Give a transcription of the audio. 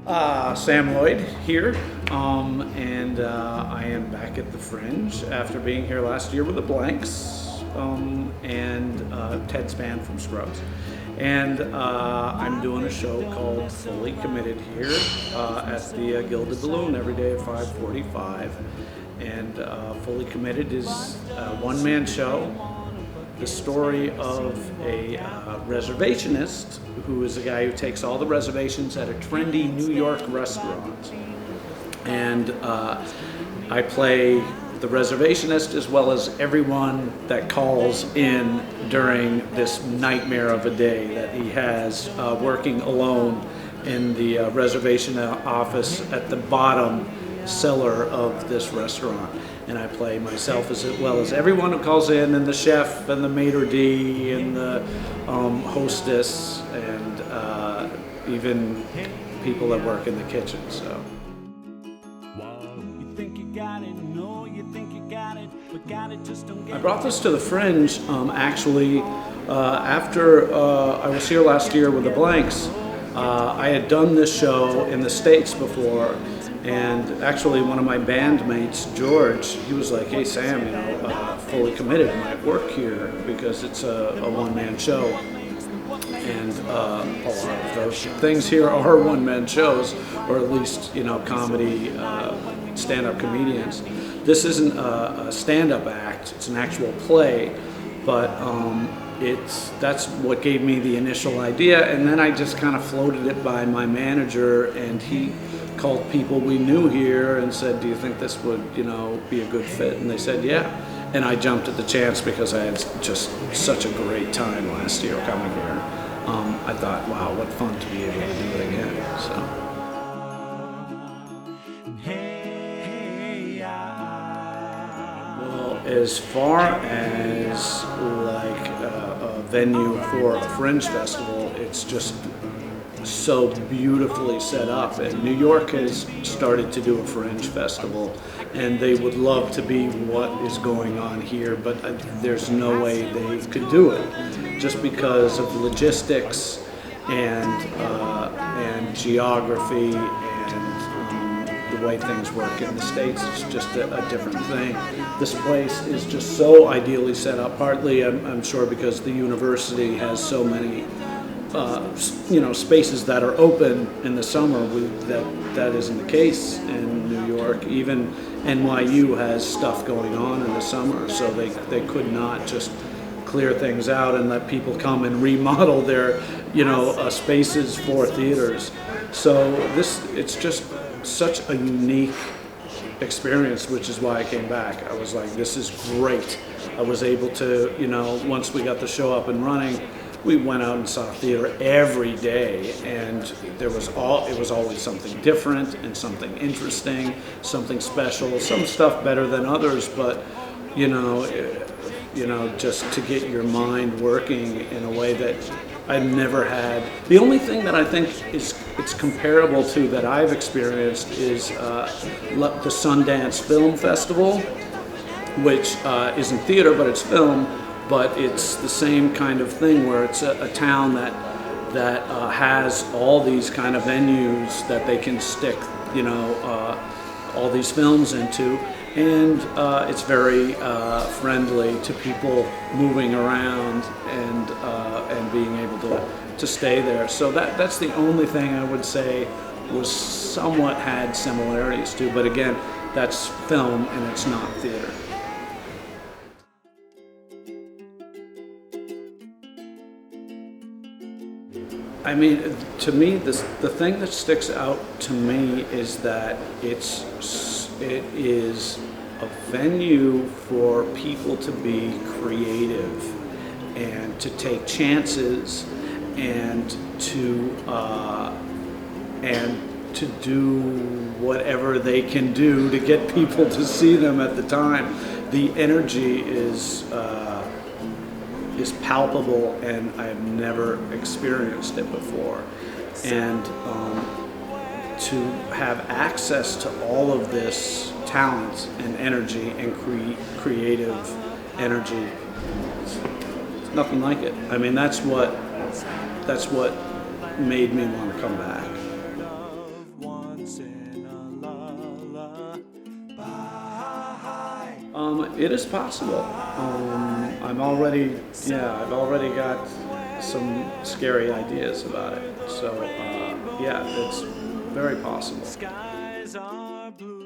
Sam Lloyd here, and I am back at the Fringe after being here last year with the Blanks and Ted's band from Scrubs. And I'm doing a show called Fully Committed here at the Gilded Balloon every day at 5:45. And Fully Committed is a one-man show. The story of a reservationist who is a guy who takes all the reservations at a trendy New York restaurant. And I play the reservationist as well as everyone that calls in during this nightmare of a day that he has working alone in the reservation office at the bottom cellar of this restaurant. And I play myself as well as everyone who calls in, and the chef and the maitre d' and the hostess and even people that work in the kitchen. So I brought this to the Fringe actually after I was here last year with the Blanks. I had done this show in the States before. And actually, one of my bandmates, George, he was like, "Hey Sam, Fully Committed might work here because it's a one-man show." And a lot of those things here are one-man shows, or at least comedy, stand-up comedians. This isn't a stand-up act; it's an actual play, but that's what gave me the initial idea, and then I just kind of floated it by my manager, and he called people we knew here and said, "Do you think this would, be a good fit?" And they said, "Yeah." And I jumped at the chance because I had just such a great time last year coming here. I thought, wow, what fun to be able to do it again. So. Well, as far as like a venue for a Fringe festival, it's just so beautifully set up. And New York has started to do a Fringe festival, and they would love to be what is going on here, but there's no way they could do it just because of logistics and geography and the way things work in the States. It's just a different thing. This place is just so ideally set up, partly I'm sure because the university has so many spaces that are open in the summer. That isn't the case in New York. Even NYU has stuff going on in the summer, so they could not just clear things out and let people come and remodel their spaces for theaters. So it's just such a unique experience, which is why I came back. I was like, this is great. I was able to, once we got the show up and running, we went out and saw theater every day, and it was always something different and something interesting, something special, some stuff better than others, but just to get your mind working in a way that I've never had. The only thing that I think it's comparable to that I've experienced is the Sundance Film Festival, which isn't theater, but it's film. But it's the same kind of thing where it's a town that has all these kind of venues that they can stick, all these films into, and it's very friendly to people moving around and being able to stay there. So that's the only thing I would say was somewhat had similarities to. But again, that's film and it's not theater. I mean, to me, the thing that sticks out to me is that it is a venue for people to be creative and to take chances and to do whatever they can do to get people to see them at the time. The energy is palpable, and I've never experienced it before. And to have access to all of this talent and energy and creative energy, nothing like it. I mean, that's what made me want to come back. It is possible. I've already got some scary ideas about it. So, yeah, it's very possible. Skies are blue.